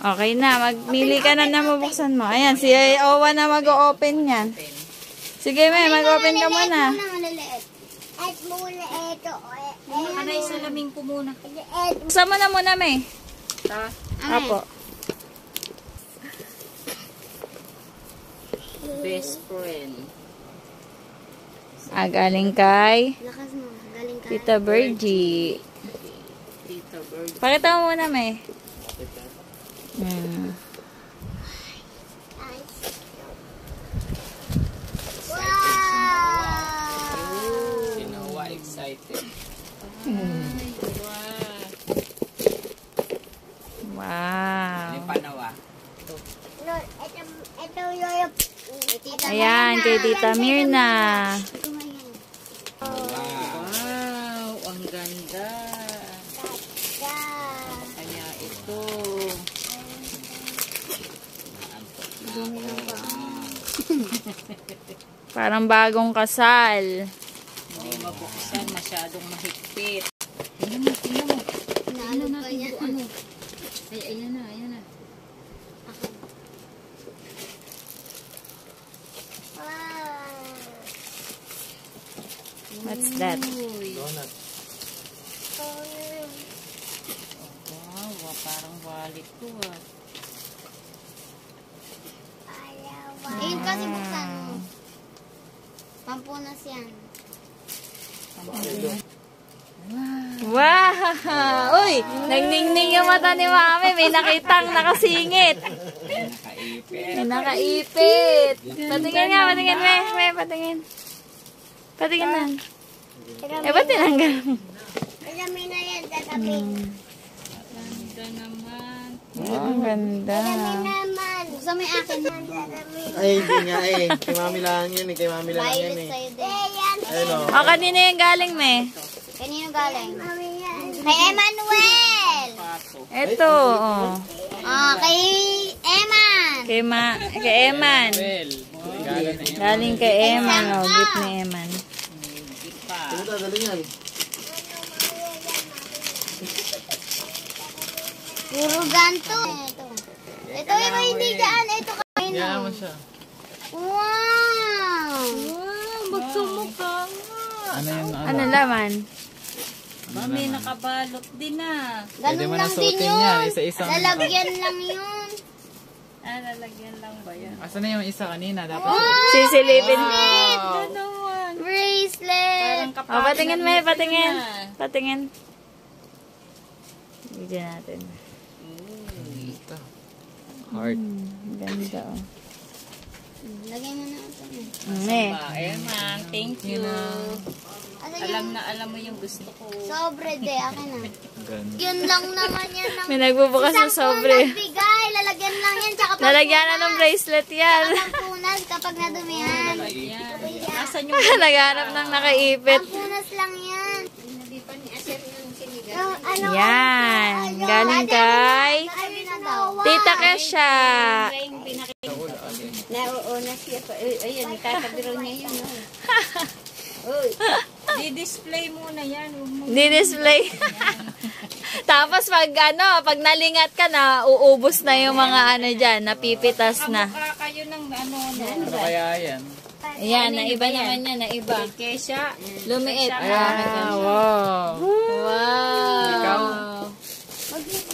Okay na, magmili ka na mabuksan mo. Ayan, si Owa na mag-open yan. Sige, May, mag-open ka muna. At muna ito. Anay, salamin ko muna. Buksan mo na muna, May. Apo. Best friend. Galing kay Lakas mo. Galing ka. Tita Virgie. Tita Virgie. Pakita mo muna, May. Wow! Sinawa excited. Wow. May panawa. No, ito yung... Ayan, kay Tita Mirna. Wow, ang ganda. Kaya ito. Parang bagong kasal. Hindi mabuksan, masyadong mahigpit. Tingnan mo, tingnan mo. Naano pa niya? Ano? Ay, ayan na, ayan na. What's that? Donut. Wow, parang wallet to ah. Ayun kasi buksan mo. Pampunas yan. Wow! Uy! Nagningning yung mata ni Mami. May nakitang nakasingit. Nakaipit. May nakaipit. Patingin nga, patingin. May, patingin. Patingin na. Ba't tinanggal mo? Alam na yan, tatapin. Ganda naman. Ang ganda. Naman. Buksan mo yung akin. Ay, hindi nga eh. Kay Mami lang yan eh. Kay Mami lang yan Violet eh. sa'yo din. Ayun o. O, kanina yung galing, May. Kanino galing? Kay Emmanuel! Ito, oh. Kay Eman! Kay Eman. Galing kay Eman, oh. Gift ni Eman. Sino dadalhin yan? Puro ganto. Ito yung hindi dyan. Ito kayo na. Yan mo siya. Wow! Magsumukha nga. Ano yung Ano laman? Mami, nakabalot din ah. Ganun lang din yun. Isa-isang. Lalagyan lang yun. Lalagyan lang ba yan? Asa na yung isa kanina? Dapat. Sisilipin. Bracelet! O, patingin, May. Patingin. Patingin. Bigyan natin. Heart. Ganda, oh. Lagyan mo na ito. May. Eman, thank you. Alam mo yung gusto ko. Sobre de, akin na. Ganda. Yun lang naman yan. May nagbubukas ng sobre. Nagbigay, lalagyan lang yan. Tsaka Lalagyan na ng bracelet yan. pampunas kapag nadumihan. Asan yung Naghanap ng nakaipit. Pampunas lang yan. Ano, Yan. Galing kay sabi na daw. Tita Kesha. Nauuna siya pa. Ayun, ikakabiro niya yun. Uy, di-display muna yan. Di-display. Tapos pag nalingat ka na, uubos na yung mga ano dyan, napipitas na. Kamukha kayo ng ano. Ano kaya yan? Ayan, naiba naman yan, naiba. Kesha. Lumiit. Ah, wow. Wow. Ikaw?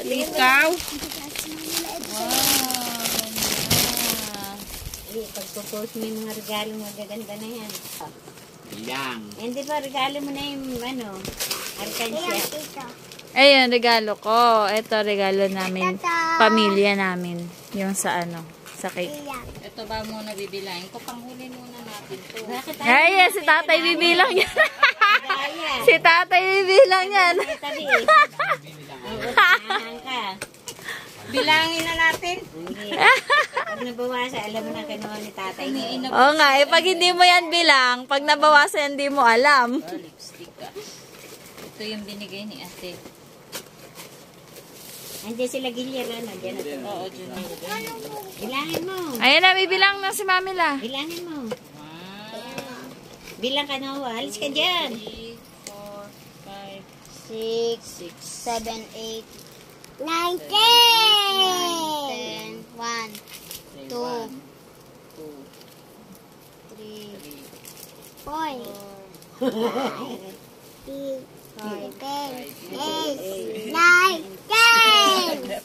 Ikaw. Pagpo-post mo yung mga regalo magaganda na yan. Bilang. Hindi pa regalo mo na yung arkansya. Ayun, regalo ko. Ito, regalo namin, pamilya namin. Yung sa sa cake. Ito ba muna bibilahin ko? Panghuli muna natin to. Bakit Ay, si tatay bibilang yan. Si tatay bibilang yan. tabi eh? Uutahan ka. Bilangin na natin. Pag nabawasan, alam mo na kinuha ni tatay niya. Oo nga, pag hindi mo yan bilang, pag nabawasan, hindi mo alam. Lipstick ah. Ito yung binigay ni ate. Andiyan sila Gilyero, no? Diyan na to. Oo, dyan na. Bilangin mo. Ayan na, bibilang na si Mami la. Bilangin mo. 1, Bilang ka na, alis ka dyan. 3, 4, 5, 6, 6, 7, 8, 9, 10! 1, 2, 3, 4, 5, 6, 7, 8, 9, 10!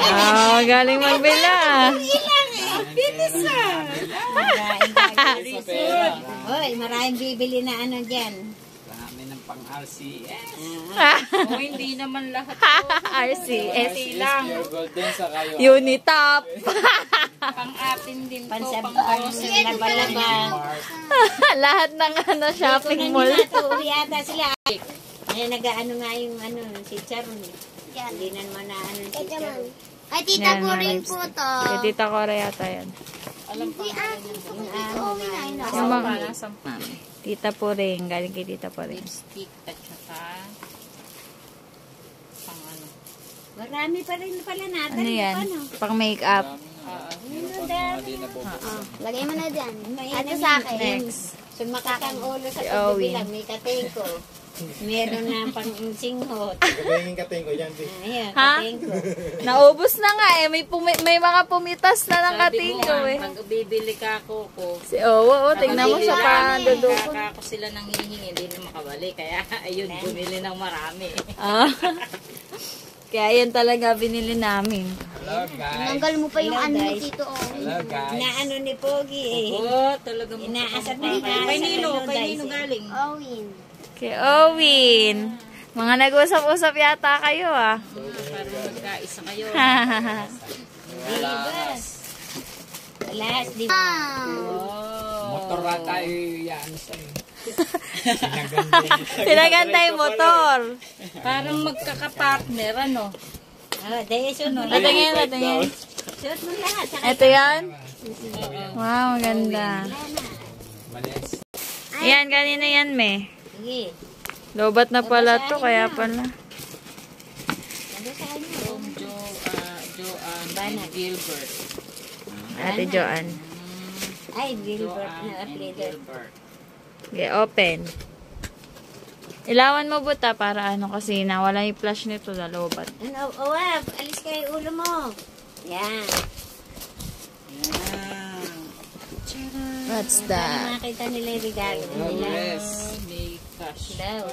Ah, galing magbila. Hoy, maraming bibili na ano dyan. Marami ng pang RCS. O hindi naman lahat. RCS. Pure gold din sa kayo. Unitop. Pang atin din to. Ano, Pang grocery. Lahat ng shopping mall. Uwi ata sila. Ay, nag-ano nga yung si Charon. Hindi na naman na ano si Charon. Ay, tita Yan, ko mga rin lips. po to. Kay Tita Cora yata yan. Hindi akin po. Yung mga Tita po rin. Galing kay Tita po rin. Lipstick at saka pang ano. Marami pa rin pala natin. Ano yan? Pang makeup. Lagay mo na dyan. Ito sa akin. Next. Sumakak ang ulo sa Si tubig Owen. lang. May katingko. Meron na pang singhot. Gagawin yung kating ko dyan. Ayan, Ha? katingko. Naubos na nga eh. May mga pumitas na ng Sabi katingko ko, eh. pag bibili ka ako, Si Owo, tingnan mo siya pa dudukot. Kaka ko sila nang hihingi, hindi na makabali. Kaya ayun, bumili ng marami. Ah. Kaya yan talaga binili namin. Hello guys. Tinanggal mo pa yung Hello, ano guys. dito. Oh. Hello guys. Inaano ni Pogi eh. Oo, talaga mo. Inaasat na kay Nino galing. Owen. Kay Owen. Mga nag-usap-usap yata kayo ah. Para magkaisa kayo. Alas. Alas, di ba? Wow. Motor na tayo yan sa'yo. Pinagantay motor. Parang magkakapartner, ano? Dahil sunod. Natingin, natingin. Sunod mo lahat. Saka Ito yan? Wow, maganda. Malis. Yan, kanina yan, me. sige. Lobat na pala to, kaya pala. Ano sa inyo? From Joanne and Gilbert. Ate Joanne. Ay, Gilbert na uploader. Okay, open. Ilawan mo buta para ano kasi nawala yung flash nito sa lobat. Ano, alis kayo ulo mo. Yan. What's Para that? makita nila yung regalo nila. Yes. May cash. Daw.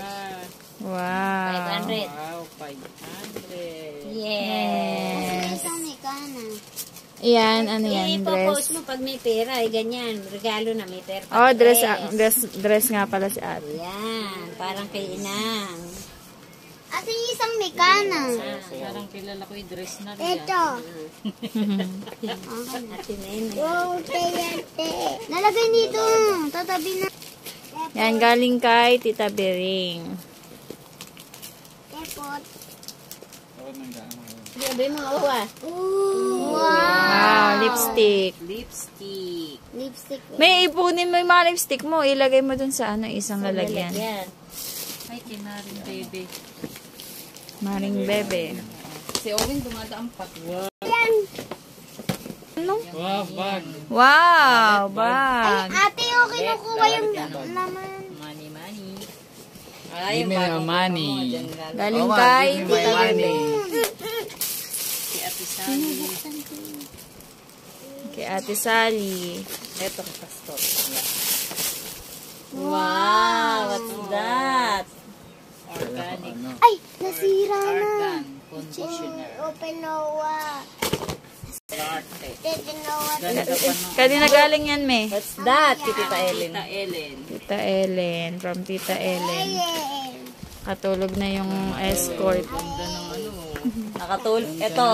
Wow. 500. Wow, 500. Yes. Isang mekana. Yan, ano yan, I-post dress. mo pag may pera, ganyan. Regalo na may pera. Oh, dress nga pala si ate. Yan, parang kay Inang. Ate, isang mekana. Parang kilala ko yung dress na rin. Ito. Ate Nene. Wow, teyate. Nalagay dito. Tatabi na. Yan, galing kay Tita Bering. Tepot. Sabi mo, uwa. Wow. Wow, lipstick. Lipstick. Lipstick. May ipunin mo yung mga lipstick mo. Ilagay mo dun sa ano, isang lalagyan. Yan. Ay, kinarin baby. Maring bebe. Si Owen dumadaan pa. Yan. Ano? Wow, bag. Wow, bag. Ate, oh, kinukuha yung laman. Money. Give me your money. Galing kay Give me my Tita money. Bebe. Si Ate Sally. Kay Ate Sally. Ito ang pastor. Wow, what's that? Organic. Ay, nasira na. Argan conditioner. Open Noah. Larte. Open Noah. Ganda pa no. Kanina galing yan, me. What's that? Tita Ellen. Tita Ellen. From Tita Ellen. Katulog na yung escort. Ganda ng ano. Nakatulog. Ito,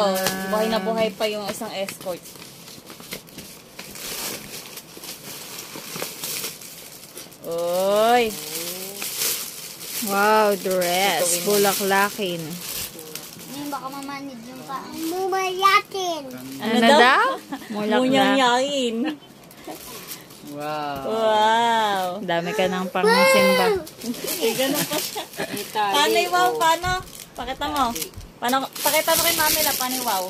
buhay na buhay pa yung isang escort. Oy! Wow, dress. Bulaklakin. Ngayon baka mamanid yung pa. Mumayatin. Ano daw? Mulakyakin. Wow. Wow. Dami ka ng pangsimba. Ganun pa siya. Paano yung wow? Paano? Pakita mo. Pakita mo kay mami la. Paano yung wow?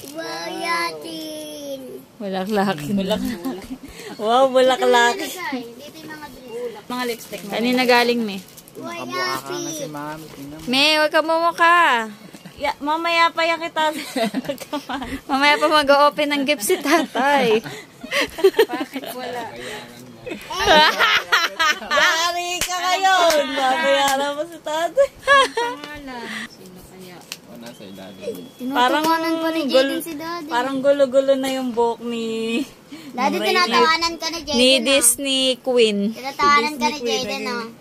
Mumayatin. Bulaklakin. Wow, bulaklakin. Dito yung mga dress. Mga lipstick mo. Kanina galing, me. Nakabuka ka na si mami. Tingnan mo. Me, huwag ka mumukha. Mamaya pa yan kita. Mamaya pa mag-open ng gift si tatay. Bakit wala? Yari ka ngayon. Babayaran mo si tatay. Pangalan. Sino kaya? O, nasa ilalim. Tinutumanan pa ni Jaden si Daddy. Parang gulo-gulo na yung buhok ni... Daddy, tinatawanan ka ni Jaden. Ni oh. Disney Queen. Tinatawanan ka ni Jaden, oh.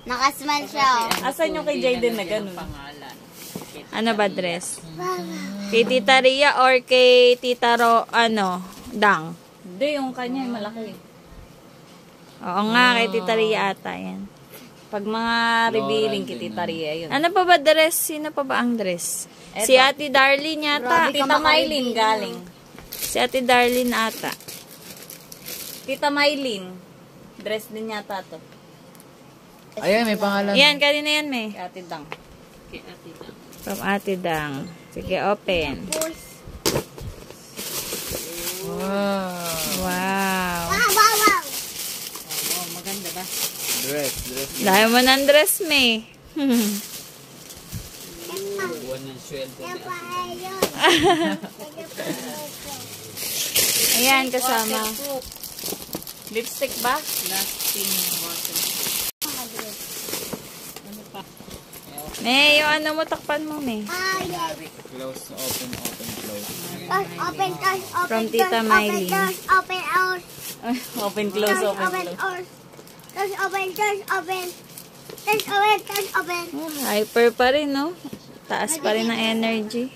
Nakasmile siya, oh. Asan yung kay Jaden na ganun? Pangalan. Ano ba dress? Kay Tita Ria or kay Tita Dang? Hindi, yung kanya yung malaki. Oo nga, kay Tita Ria ata yan. Pag mga revealing kay Tita Ria, yun. Ano pa ba dress? Sino pa ba ang dress? Eto. Si Ate Darlene yata. Grabe ka Tita Mylene makareveal. galing. Si Ate Darlene ata. Tita Mylene. Dress din yata to. Ayan, may pangalan. Yan, kanina yan, May. Kay Ate Dang. Kay Ate Dang. From Ate Dang. Sige, open. Wow. Wow. Oh, maganda ba? Dress. Dahil mo ng dress, May. Buwan ng sweldo niya. Ayan, kasama. Lipstick ba? Lasting bottom. May, yung ano mo, takpan mo, May. Close, open, close. Open, From Tita Miley. open, Open, close, open, close. open. Oh, hyper pa rin, no? Taas pa rin ang energy.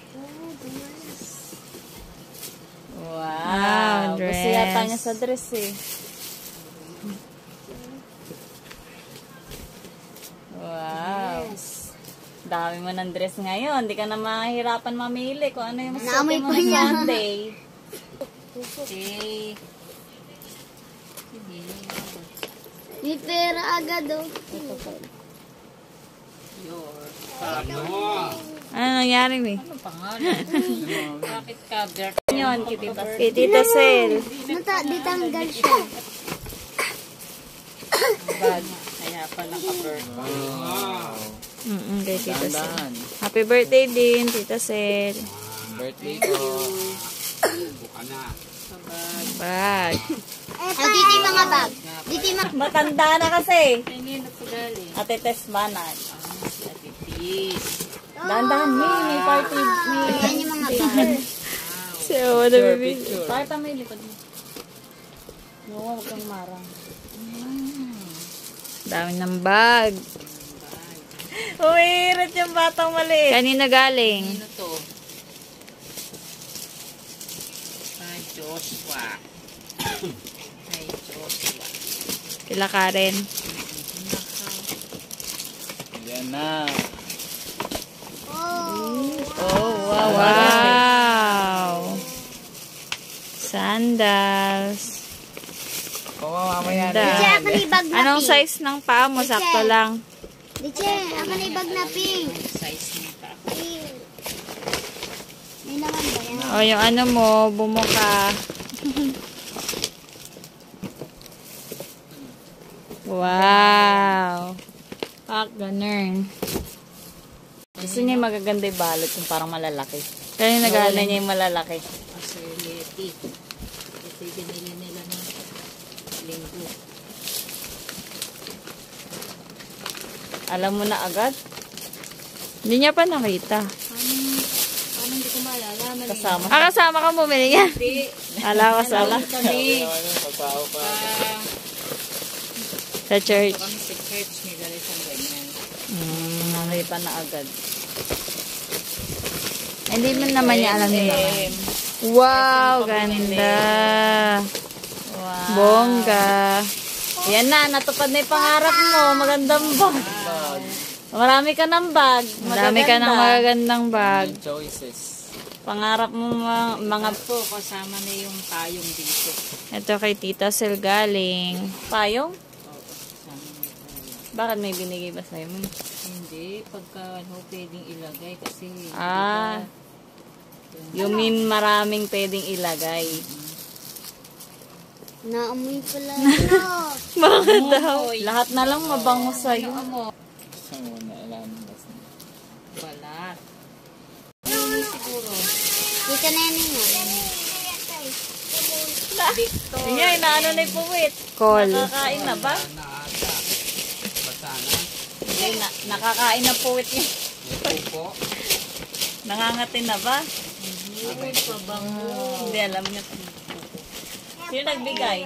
Wow, dress. Gusto yata niya sa dress, eh. Wow. Dami mo ng dress ngayon. Hindi ka na mahirapan mamili kung ano yung Naamoy suot mo pa ng niya. Sunday. Okay. May pera agad, oh. Ano nangyari, May? Ano pangalan? Bakit cover? Yun, kay Tita Sel. Ditanggal siya. Bag. Kaya pala cover. Kay Tita Sel. Dahan. Happy birthday din, Tita Sel. Birthday ko. Bag. Dito yung mga bag. Dito yung mga... Matanda na kasi. Kanino po galing? Ate Tess Manan. Si Ate Tis. Dahan-dahan, may party. Yan yung mga bag. So, ano bibig? Pakita mo yung likod mo. No, huwag kang marang. Dami ng bag. Umiirit yung batang maliit. Kanina galing. Kanino to? Kay Joshua. Kay Joshua. Kila Karen. Yan na. Oh, wow. Wow. Sandals. Mamaya Ganda. na. Diyan, ako na yung bag na Anong pink. size ng paa mo? Sakto lang. Diyan, ako na yung bag na pink. Size nita. May naman ba yan? O, yung ano mo, bumuka. Wow. Pak, ganun. Gusto niya yung magaganda yung balot yung parang malalaki. Kaya nagalan niya yung malalaki. Aserleti. Ito yung binili nila ng linggo. Alam mo na agad? Hindi niya pa nakita. Paano hindi ko maalala? Kasama. Kasama ka bumili niya. Hindi. Ala, kasama. Kami. Pagpao pa. Sa church. Kami sa church. May dali siyang ganyan. Nakita na agad. Hindi mo naman niya alam niya. Wow, ganda. Wow. Bongga. Yan na, natupad na yung pangarap mo. Magandang bag. Marami ka ng bag. Marami ka ng magagandang bag. Choices. Pangarap mo mga... Po, kasama na yung tayong dito. Ito kay Tita Sel galing. Payong? Oo, kasama na yung tayong. Bakit may binigay ba sa'yo? Hindi, pagka ano, pwedeng ilagay kasi... Ah. You mean maraming pwedeng ilagay. Naamoy pala. Ano? Bakit daw? Lahat na lang mabango sa'yo. Gusto mo na alam. Balat. Dito na yan yun. Victor. Kanya, inaano na yung puwit. Call. Nakakain na ba? Hindi, nakakain na puwit niya. Nangangatin na ba? Hindi, alam niya. Sino nagbigay?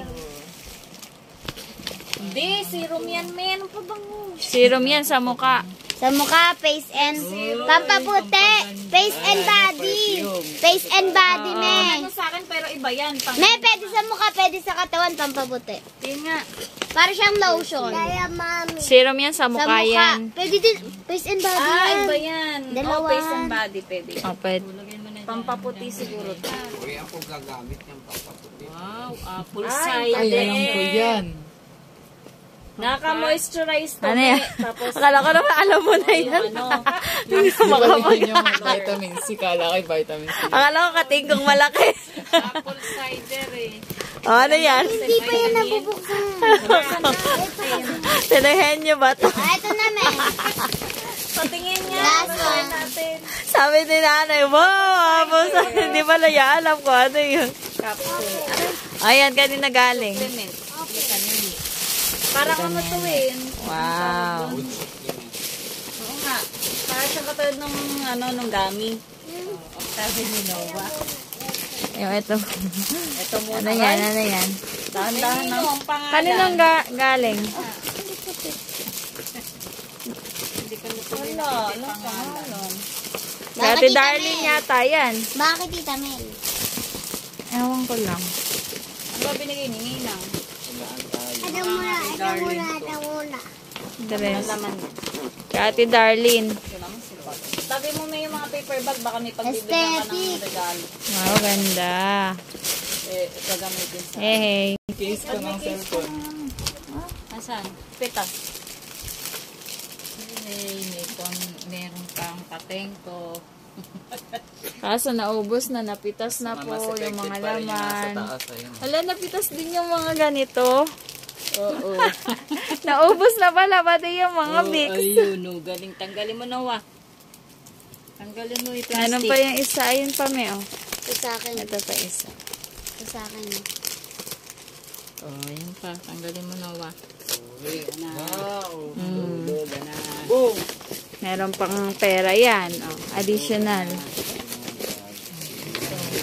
Hindi, serum yan, men. Ano pa bang? Serum yan sa mukha. Sa mukha, face and pampaputi. Face and body. Face and body, Ano me. sa akin, pero iba yan. Pang Me, pwede sa mukha, pwede sa katawan, pampaputi. Yun nga. Para siyang lotion. Serum yan sa Sa mukha mukha. yan. Pwede din, face and body Ah, yan. iba yan. Dalawa. Oh, face and body, pwede. Oh, pwede. Pampaputi siguro. Wow, apple Ay, cider. Alam ko yan. Naka-moisturize to. Ano yan? Tapos, Akala ko naman alam mo na yan. Hindi ko Di ba makapag- yun yung vitamin C? Kala ko yung vitamin C. Akala ko katingkong malaki. Apple cider eh. Oh, ano yan? hindi pa yan nabubuksan. Tinahin niyo ba ito? Ah, ito na, me. Patingin niya. Lasa. Sabi ni nanay, wow, tapos hindi pala niya alam ko ano yun. Ayan, kanina galing. Parang ano to eh. Wow. Oo nga. Parang siyang katulad nung, nung gami. Sabi ni Noah. Yung ito. Ito muna. Ano yan, ano yan? Dahan-dahan na. Ang pangalan. Kaninang galing? Hindi ka natuloy Wala, na ano pangalan? Bakit, Ate Tita Darlene Mel? yata yan. Bakit, Tita Mel? Ewan ko lang. Ano ba binigay ni Ninang? Ito muna, ito muna, ito muna. Dress. Laman. Kay Ate Darlene. Tabi mo may yung mga paper bag. Baka may pagbibigyan ka ng Aesthetic. regalo. Wow, ganda. Eh, gagamitin sa... Hey, Case ko ng cellphone. Asan? Pita. Meron kang patengko. Kaso naubos na, napitas na po Mas yung effective mga pa rin yung nasa laman. taas. Ayun. Hala, napitas din yung mga ganito. Oo. Naubos na pala, pati yung mga mix. Ayun, no. Galing. Tanggalin mo na, wa. Tanggalin mo yung plastic. Ano pa yung isa? Ayun pa, me, oh. Ito sa akin. Ito pa isa. Ito sa akin. Oh, yun pa. Tanggalin mo na, wa. Wow. Na. Boom! Meron pang pera yan. Oh, additional.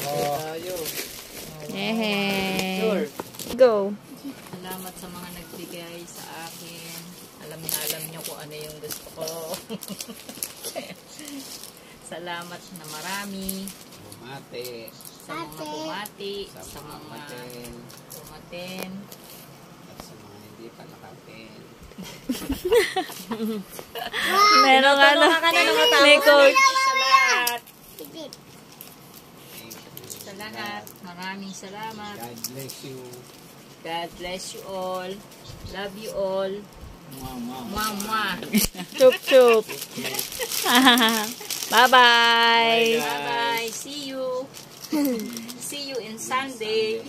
Tayo. Yehey. Go. Salamat sa mga nagbigay sa akin. Alam niyo kung ano yung gusto ko. Salamat na marami. Bumate. Sa mga bumati. Sa mga Maten. kumaten. At sa mga hindi pa nakaten. Meron ano. May coach. Sa lahat. Sa lahat. Maraming salamat. God bless you. God bless you all. Love you all. Mama. Mwah, mwah. Chup, chup. Bye-bye. Bye-bye. See you. See you in Sunday.